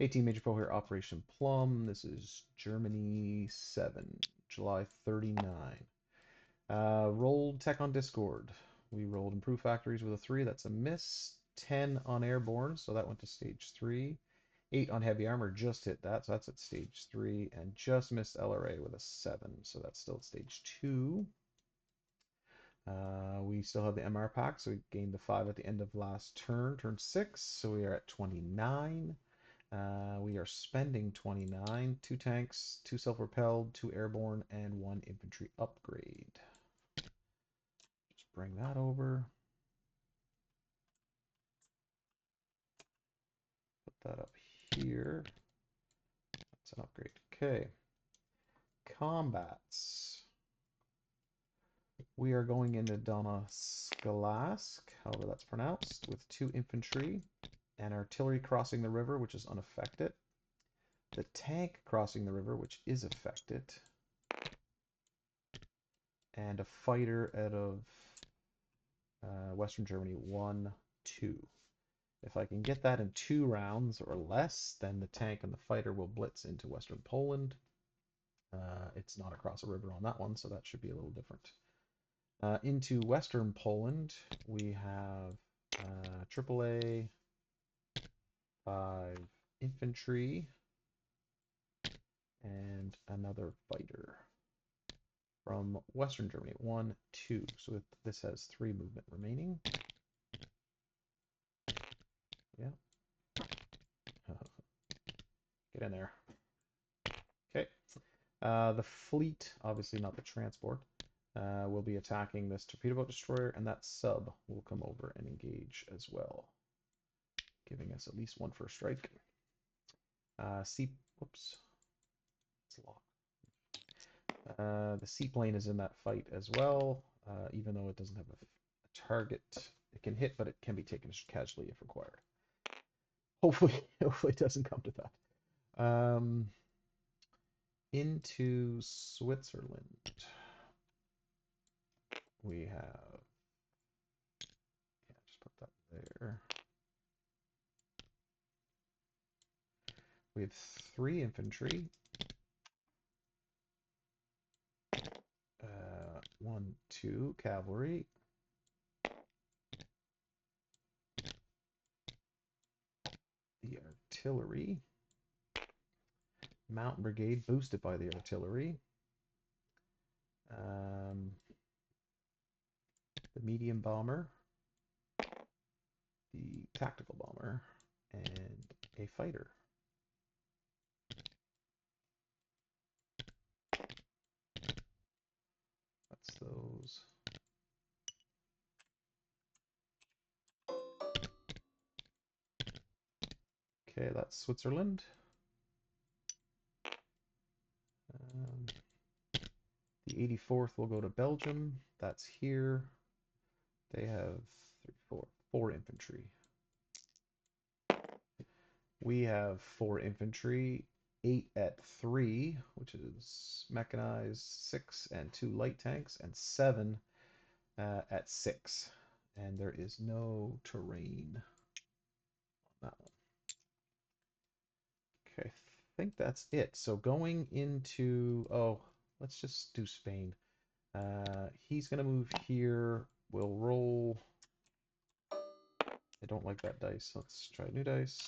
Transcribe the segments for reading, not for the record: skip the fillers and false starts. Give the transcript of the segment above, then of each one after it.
18 Major Pro here, Operation Plum. This is Germany 7, July 39. Rolled tech on Discord. We rolled Improve Factories with a 3. That's a miss. 10 on Airborne, so that went to stage 3. 8 on Heavy Armor, just hit that, so that's at stage 3. And just missed LRA with a 7, so that's still at stage 2. We still have the MR pack, so we gained the 5 at the end of last turn 6, so we are at 29. We are spending 29, 2 tanks, 2 self-propelled, 2 airborne, and 1 infantry upgrade. Just bring that over. Put that up here. That's an upgrade. Okay. Combats. We are going into Donna Skalask, however that's pronounced, with 2 infantry and artillery crossing the river, which is unaffected. The tank crossing the river, which is affected. And a fighter out of Western Germany, 1, 2. If I can get that in 2 rounds or less, then the tank and the fighter will blitz into Western Poland. It's not across a river on that one, so that should be a little different. Into Western Poland, we have AAA, 5 infantry, and another fighter. From Western Germany, 1, 2. So this has 3 movement remaining. Yeah. Get in there. Okay. The fleet, obviously not the transport, will be attacking this torpedo boat destroyer, and that sub will come over and engage as well, giving us at least 1 first strike. Whoops, it's locked. The seaplane is in that fight as well, even though it doesn't have a target. It can hit, but it can be taken as casualty if required. Hopefully it doesn't come to that. Into Switzerland, we have, yeah, just put that there. We have 3 infantry, 1, 2 cavalry, the artillery, mountain brigade boosted by the artillery, the medium bomber, the tactical bomber, and a fighter. That's those. Okay, that's Switzerland. The 84th will go to Belgium. That's here. They have 4 infantry. We have 4 infantry, 8 at 3, which is mechanized, 6 and 2 light tanks, and 7 at 6. And there is no terrain on that one. Okay, I think that's it. So going into, let's just do Spain. He's going to move here. We'll roll. I don't like that dice. Let's try new dice.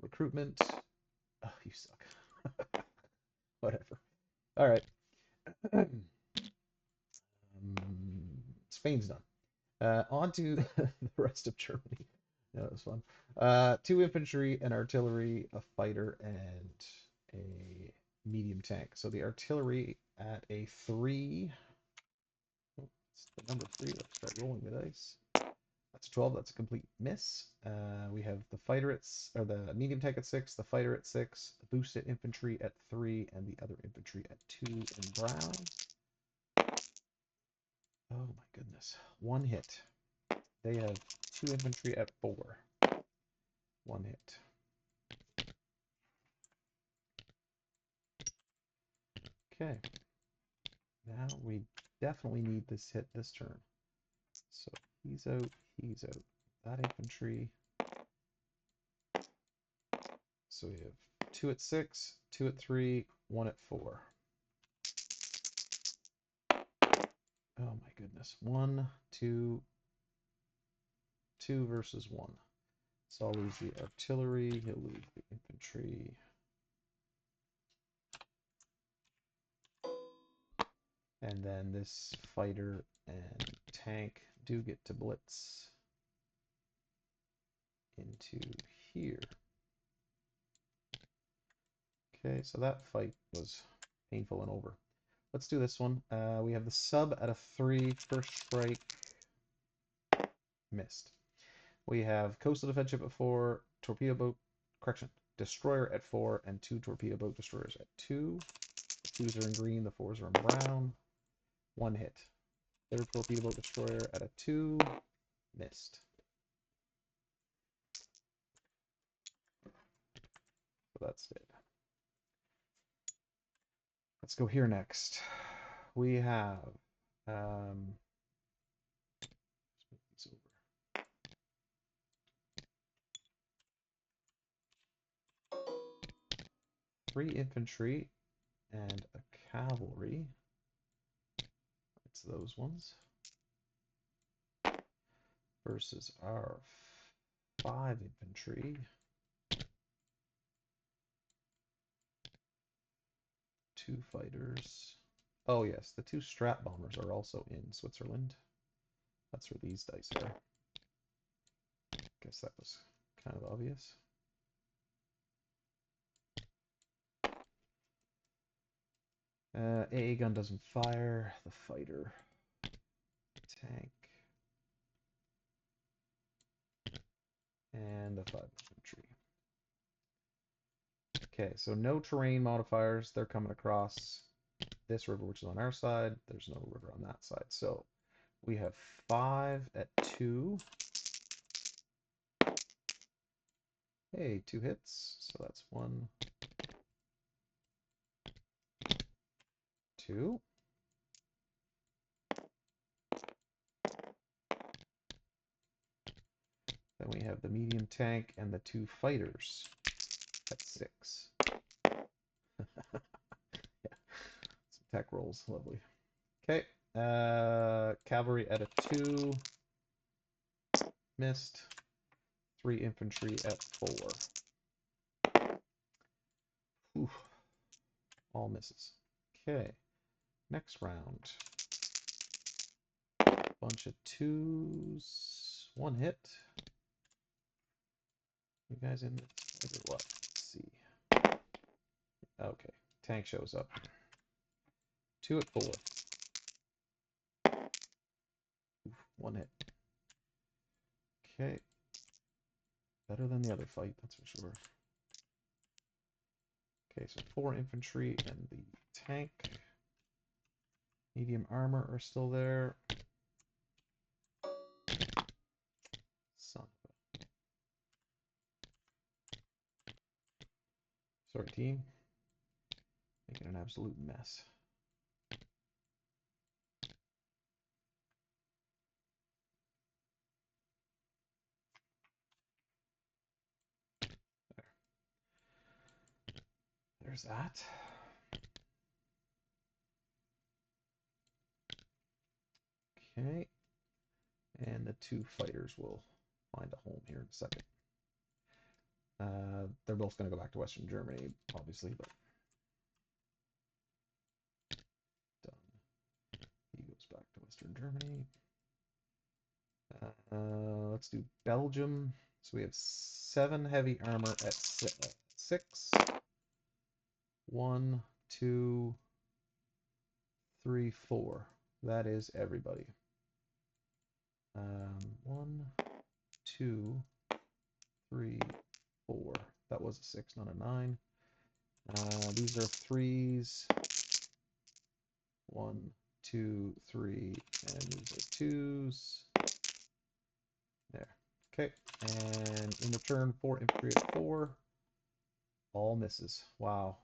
Recruitment. Oh, you suck. Whatever. All right. Spain's done. On to the rest of Germany. That was fun. 2 infantry, an artillery, a fighter, and a medium tank. So the artillery at a 3. Oh, it's the number 3. Let's start rolling the dice. That's 12. That's a complete miss. We have the fighter or the medium tank at 6, the fighter at 6, the boosted infantry at 3, and the other infantry at 2 in brown. Oh my goodness. 1 hit. They have 2 infantry at 4. 1 hit. Okay. Now we definitely need this hit this turn. So he's out, he's out. That infantry. so we have 2 at 6, 2 at 3, 1 at 4. Oh my goodness. 1, 2, 2 versus 1. So I'll lose the artillery, he'll lose the infantry. And then this fighter and tank do get to blitz into here. Okay, so that fight was painful and over. Let's do this one. We have the sub at a 3, first strike, missed. We have coastal defense ship at 4, torpedo boat, correction, destroyer at 4, and 2 torpedo boat destroyers at 2. The 2s are in green, the 4s are in brown. 1 hit. Third torpedo boat destroyer at a 2, missed. So that's it. Let's go here next. We have let's move these over. 3 infantry and a cavalry. It's those ones. Versus our 5 infantry. 2 fighters. Oh yes, the 2 strat bombers are also in Switzerland. That's where these dice are. Guess that was kind of obvious. AA gun doesn't fire. The fighter. Tank. And the 5 infantry. Okay, so no terrain modifiers. They're coming across this river, which is on our side. There's no river on that side. So we have 5 at 2. Hey, 2 hits. So that's 1, 2. Then we have the medium tank and the 2 fighters at 6. Yeah, some tech rolls, lovely. Okay, cavalry at a 2, missed. 3 infantry at 4. Oof, all misses. Okay, next round. Bunch of 2s, 1 hit. You guys in this or what? Let's see. Okay, tank shows up. 2 at 4. Oof, 1 hit. Okay. Better than the other fight, that's for sure. Okay, so 4 infantry and the tank. Medium armor are still there. Son of a... Sorry, team. Making an absolute mess. There. There's that. Okay. And the 2 fighters will find a home here in a second. They're both going to go back to Western Germany, obviously, but done. He goes back to Western Germany. Let's do Belgium. So we have 7 heavy armor at 6. 1, 2, 3, 4. That is everybody. 1, 2, 3, 4. That was a 6, not a 9. These are 3s. 1, 2, 3, and these are 2s. There. Okay. And in return, 4 infantry at 4. All misses. Wow.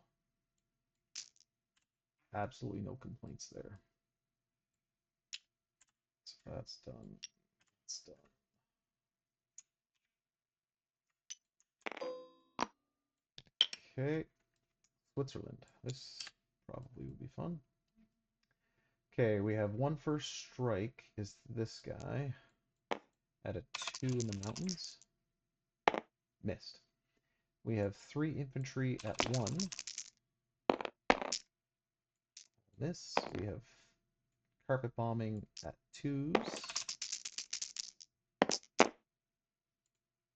Absolutely no complaints there. So that's done. That's done. Okay, Switzerland. This probably would be fun. Okay, we have one first strike is this guy at a 2 in the mountains. Missed. We have 3 infantry at 1. This. We have carpet bombing at 2s.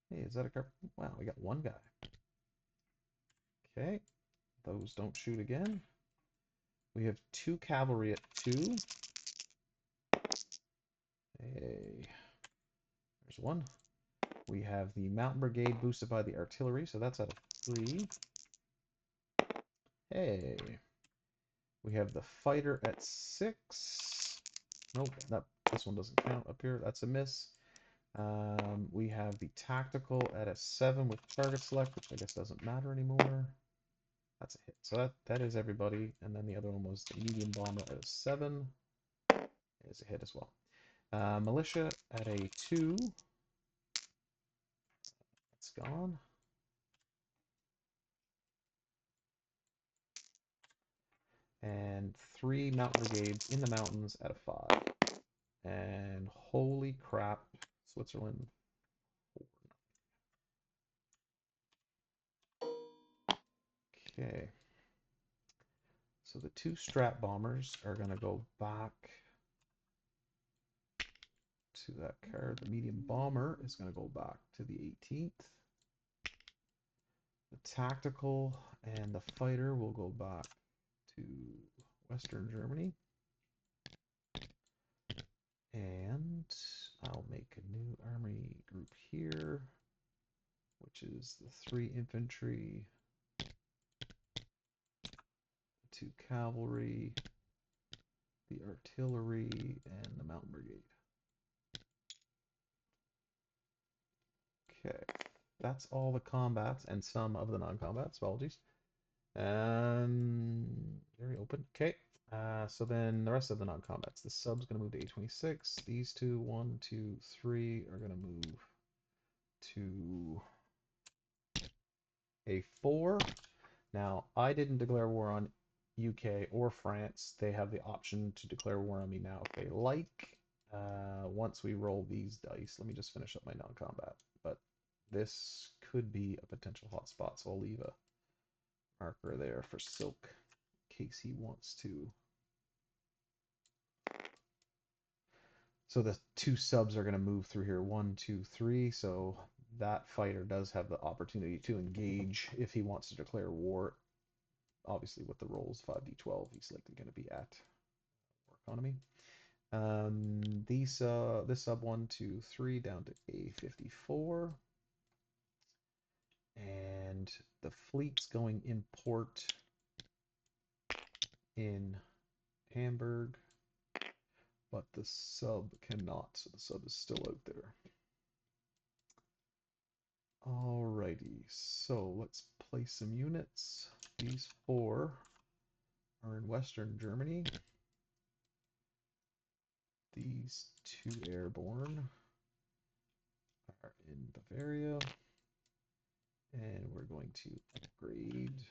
Hey, is that a carpet? Wow, we got one guy. Okay, those don't shoot again. We have 2 cavalry at 2. Hey, there's one. We have the mountain brigade boosted by the artillery, so that's at a 3. Hey, we have the fighter at 6. Nope, this one doesn't count up here. That's a miss. We have the tactical at a 7 with target select, which I guess doesn't matter anymore. That's a hit. So that is everybody. And then the other one was the medium bomber at a 7. It is a hit as well. Militia at a 2. It's gone. And 3 mountain brigades in the mountains at a 5. And holy crap, Switzerland. Okay. So the 2 strat bombers are going to go back to that card. The medium bomber is going to go back to the 18th. The tactical and the fighter will go back to Western Germany. And I'll make a new army group here, which is the 3 infantry, the 2 cavalry, the artillery, and the mountain brigade. Okay, that's all the combats and some of the non-combats. Apologies. Very open. Okay. So then the rest of the non-combats. The sub's going to move to A26. These two, 1, 2, 3, are going to move to A4. Now, I didn't declare war on UK or France. They have the option to declare war on me now if they like. Once we roll these dice, let me just finish up my non-combat. But this could be a potential hotspot, so I'll leave a marker there for Silk in case he wants to. So the 2 subs are going to move through here, 1, 2, 3. So that fighter does have the opportunity to engage if he wants to declare war. Obviously, with the rolls 5d12, he's likely going to be at war economy. This sub 1, 2, 3 down to A54. And the fleet's going in port in Hamburg, but the sub cannot, so the sub is still out there. Alrighty, so let's place some units. These 4 are in Western Germany. These 2 airborne are in Bavaria. And we're going to upgrade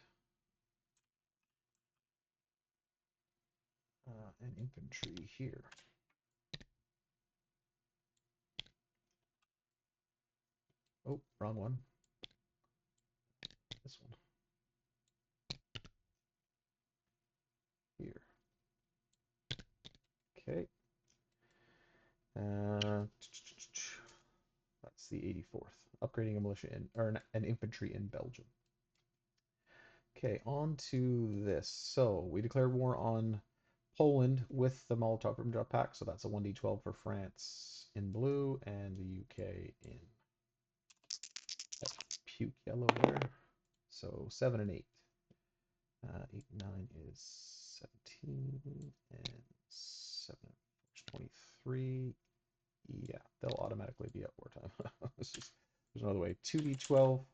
an infantry here. Oh, wrong one. This one. Here. Okay. That's the 84th. Upgrading a militia or an infantry in Belgium. Okay, on to this. So we declared war on Poland with the Molotov-Ribbentrop Pact, so that's a 1d12 for France in blue and the UK in puke yellow there. So 7 and 8. 8 and 9 is 17, and 7 is 23. Yeah, they'll automatically be at wartime. There's another way. 2d12.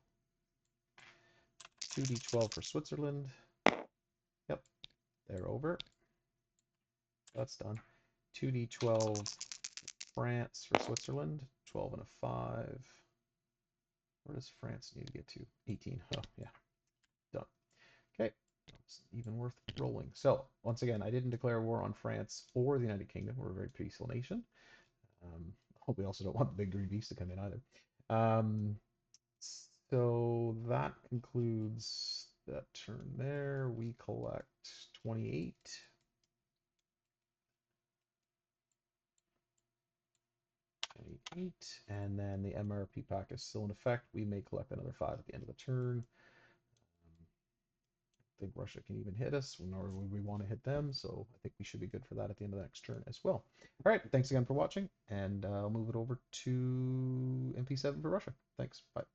2d12 for Switzerland. Yep, they're over. That's done. 2d12 France for Switzerland. 12 and a 5. Where does France need to get to? 18. Oh, yeah. Done. even worth rolling. So, once again, I didn't declare war on France or the United Kingdom. We're a very peaceful nation. Hope we also don't want the big green beast to come in either. Um, so that concludes that turn there. We collect 28. 28, and then the MRP pack is still in effect. We may collect another 5 at the end of the turn. I think Russia can even hit us whenever we want to hit them, so I think we should be good for that at the end of the next turn as well. All right, thanks again for watching, and I'll move it over to MP7 for Russia. Thanks, bye.